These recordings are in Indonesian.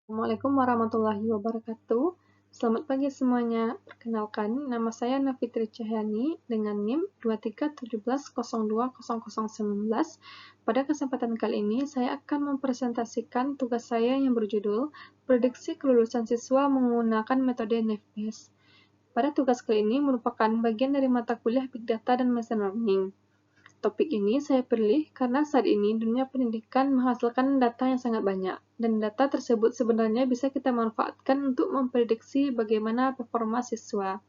Assalamualaikum warahmatullahi wabarakatuh. Selamat pagi semuanya. Perkenalkan, nama saya Nafitri Cahyani dengan NIM 2317020019. Pada kesempatan kali ini, saya akan mempresentasikan tugas saya yang berjudul Prediksi Kelulusan Siswa Menggunakan Metode NAFBAS. Pada tugas kali ini merupakan bagian dari mata kuliah Big Data dan Machine Learning. Topik ini saya pilih karena saat ini dunia pendidikan menghasilkan data yang sangat banyak, dan data tersebut sebenarnya bisa kita manfaatkan untuk memprediksi bagaimana performa siswa,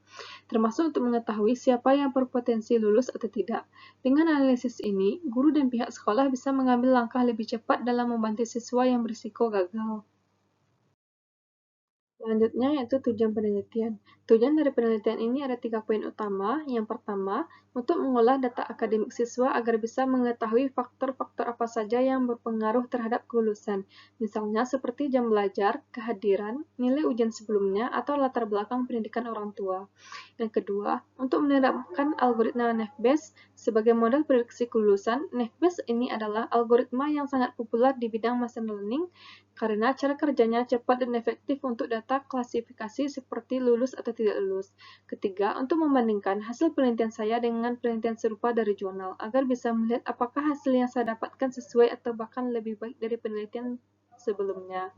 termasuk untuk mengetahui siapa yang berpotensi lulus atau tidak. Dengan analisis ini, guru dan pihak sekolah bisa mengambil langkah lebih cepat dalam membantu siswa yang berisiko gagal. Selanjutnya yaitu tujuan penelitian. Tujuan dari penelitian ini ada 3 poin utama. Yang pertama, untuk mengolah data akademik siswa agar bisa mengetahui faktor-faktor apa saja yang berpengaruh terhadap kelulusan. Misalnya seperti jam belajar, kehadiran, nilai ujian sebelumnya, atau latar belakang pendidikan orang tua. Yang kedua, untuk menerapkan algoritma NAFBAS sebagai model prediksi kelulusan. NAFBAS ini adalah algoritma yang sangat populer di bidang machine learning karena cara kerjanya cepat dan efektif untuk data klasifikasi seperti lulus atau tidak lulus. Ketiga, untuk membandingkan hasil penelitian saya dengan penelitian serupa dari jurnal, agar bisa melihat apakah hasil yang saya dapatkan sesuai atau bahkan lebih baik dari penelitian sebelumnya.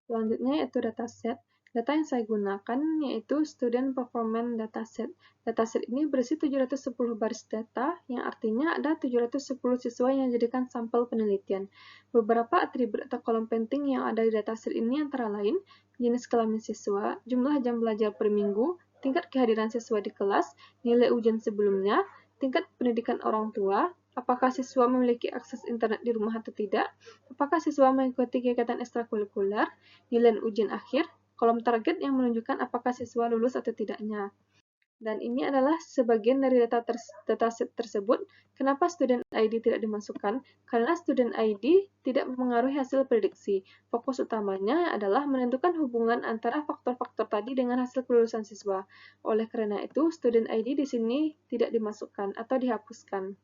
Selanjutnya yaitu dataset. Data yang saya gunakan yaitu Student Performance Dataset. Dataset ini berisi 710 baris data, yang artinya ada 710 siswa yang dijadikan sampel penelitian. Beberapa atribut atau kolom penting yang ada di dataset ini antara lain jenis kelamin siswa, jumlah jam belajar per minggu, tingkat kehadiran siswa di kelas, nilai ujian sebelumnya, tingkat pendidikan orang tua, apakah siswa memiliki akses internet di rumah atau tidak, apakah siswa mengikuti kegiatan ekstrakurikuler, nilai ujian akhir, kolom target yang menunjukkan apakah siswa lulus atau tidaknya. Dan ini adalah sebagian dari dataset tersebut. Kenapa student ID tidak dimasukkan? Karena student ID tidak mempengaruhi hasil prediksi. Fokus utamanya adalah menentukan hubungan antara faktor-faktor tadi dengan hasil kelulusan siswa. Oleh karena itu, student ID di sini tidak dimasukkan atau dihapuskan.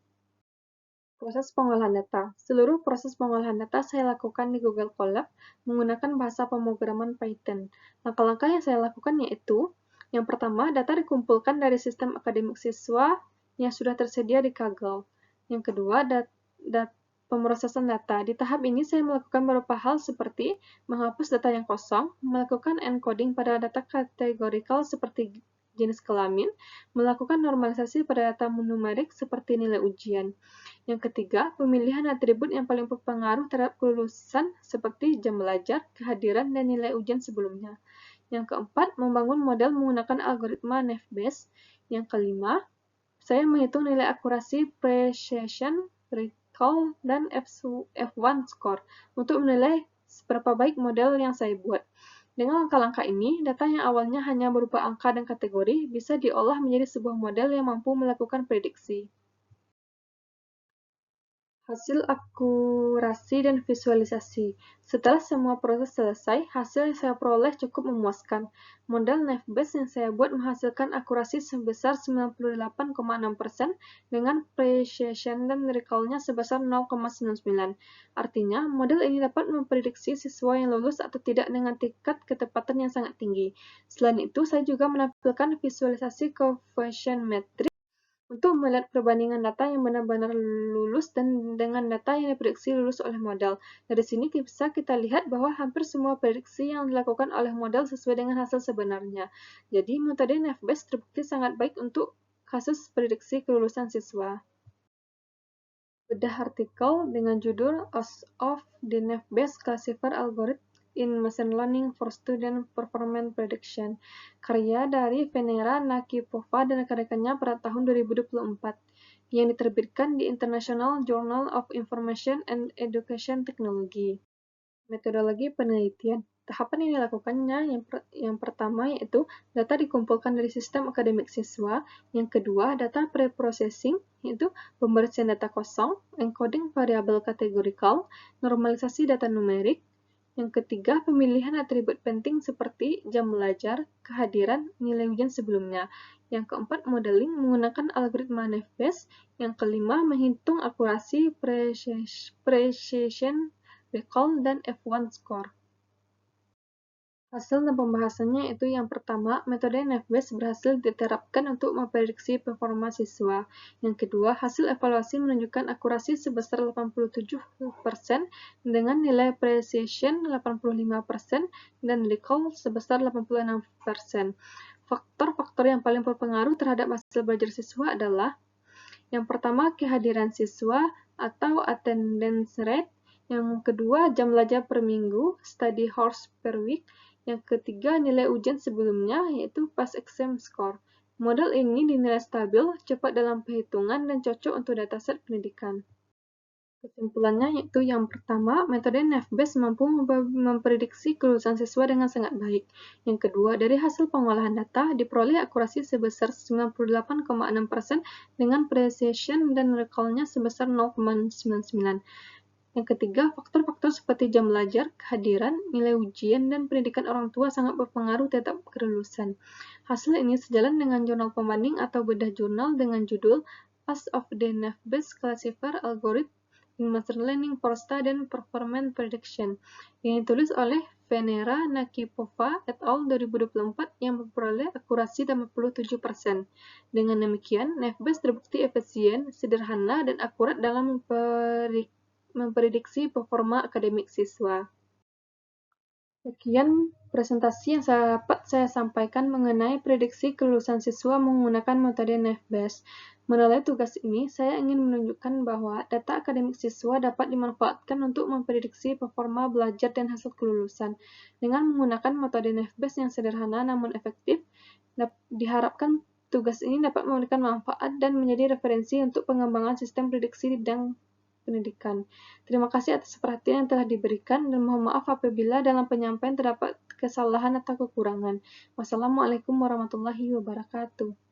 Proses pengolahan data. Seluruh proses pengolahan data saya lakukan di Google Colab menggunakan bahasa pemrograman Python. Langkah-langkah yang saya lakukan yaitu, yang pertama, data dikumpulkan dari sistem akademik siswa yang sudah tersedia di Kaggle. Yang kedua, pemrosesan data. Di tahap ini saya melakukan beberapa hal seperti menghapus data yang kosong, melakukan encoding pada data kategorikal seperti jenis kelamin, melakukan normalisasi pada data numerik seperti nilai ujian. Yang ketiga, pemilihan atribut yang paling berpengaruh terhadap kelulusan seperti jam belajar, kehadiran, dan nilai ujian sebelumnya. Yang keempat, membangun model menggunakan algoritma NAFBAS. Yang kelima, saya menghitung nilai akurasi precision, recall, dan F1 score untuk menilai seberapa baik model yang saya buat. Dengan langkah-langkah ini, data yang awalnya hanya berupa angka dan kategori bisa diolah menjadi sebuah model yang mampu melakukan prediksi. Hasil akurasi dan visualisasi. Setelah semua proses selesai, hasil yang saya peroleh cukup memuaskan. Model NAFBAS yang saya buat menghasilkan akurasi sebesar 98,6% dengan precision dan recall-nya sebesar 0,99. Artinya, model ini dapat memprediksi siswa yang lulus atau tidak dengan tingkat ketepatan yang sangat tinggi. Selain itu, saya juga menampilkan visualisasi coefficient matrix untuk melihat perbandingan data yang benar-benar lulus dan dengan data yang diprediksi lulus oleh model. Dari sini bisa kita lihat bahwa hampir semua prediksi yang dilakukan oleh model sesuai dengan hasil sebenarnya. Jadi, metode NAFBAS terbukti sangat baik untuk kasus prediksi kelulusan siswa. Bedah artikel dengan judul of the NAFBAS Classifier Algorithm in Machine Learning for Student Performance Prediction, karya dari Venera Nakipova dan rekan-rekannya pada tahun 2024, yang diterbitkan di International Journal of Information and Education Technology. Metodologi penelitian. Tahapan yang dilakukannya yang pertama yaitu data dikumpulkan dari sistem akademik siswa, yang kedua data preprocessing yaitu pembersihan data kosong, encoding variabel kategorikal, normalisasi data numerik, yang ketiga pemilihan atribut penting seperti jam belajar, kehadiran, nilai ujian sebelumnya, yang keempat modeling menggunakan algoritma NAFBAS, yang kelima menghitung akurasi precision, recall, dan F1 score. Hasil dan pembahasannya itu yang pertama, metode NFBASE berhasil diterapkan untuk memprediksi performa siswa. Yang kedua, hasil evaluasi menunjukkan akurasi sebesar 87% dengan nilai precision 85% dan recall sebesar 86%. Faktor-faktor yang paling berpengaruh terhadap hasil belajar siswa adalah yang pertama, kehadiran siswa atau attendance rate. Yang kedua, jam belajar per minggu, study hours per week. Yang ketiga, nilai ujian sebelumnya, yaitu past exam score. Model ini dinilai stabil, cepat dalam perhitungan, dan cocok untuk dataset pendidikan. Kesimpulannya yaitu yang pertama, metode NFBASE mampu memprediksi kelulusan siswa dengan sangat baik. Yang kedua, dari hasil pengolahan data diperoleh akurasi sebesar 98,6% dengan precision dan recall-nya sebesar 0,99. Yang ketiga, faktor-faktor seperti jam belajar, kehadiran, nilai ujian, dan pendidikan orang tua sangat berpengaruh terhadap kelulusan. Hasil ini sejalan dengan jurnal pembanding atau bedah jurnal dengan judul Path of the NFBASE Classifier Algorithm in Machine Learning for Student Performance Prediction yang ditulis oleh Venera Nakipova et al. 2024 yang memperoleh akurasi 87%. Dengan demikian, NFBASE terbukti efisien, sederhana, dan akurat dalam memprediksi performa akademik siswa. Sekian presentasi yang dapat saya sampaikan mengenai prediksi kelulusan siswa menggunakan metode NFBASE. Melalui tugas ini, saya ingin menunjukkan bahwa data akademik siswa dapat dimanfaatkan untuk memprediksi performa belajar dan hasil kelulusan. Dengan menggunakan metode NFBASE yang sederhana namun efektif, diharapkan tugas ini dapat memberikan manfaat dan menjadi referensi untuk pengembangan sistem prediksi di bidang pendidikan. Terima kasih atas perhatian yang telah diberikan dan mohon maaf apabila dalam penyampaian terdapat kesalahan atau kekurangan. Wassalamualaikum warahmatullahi wabarakatuh.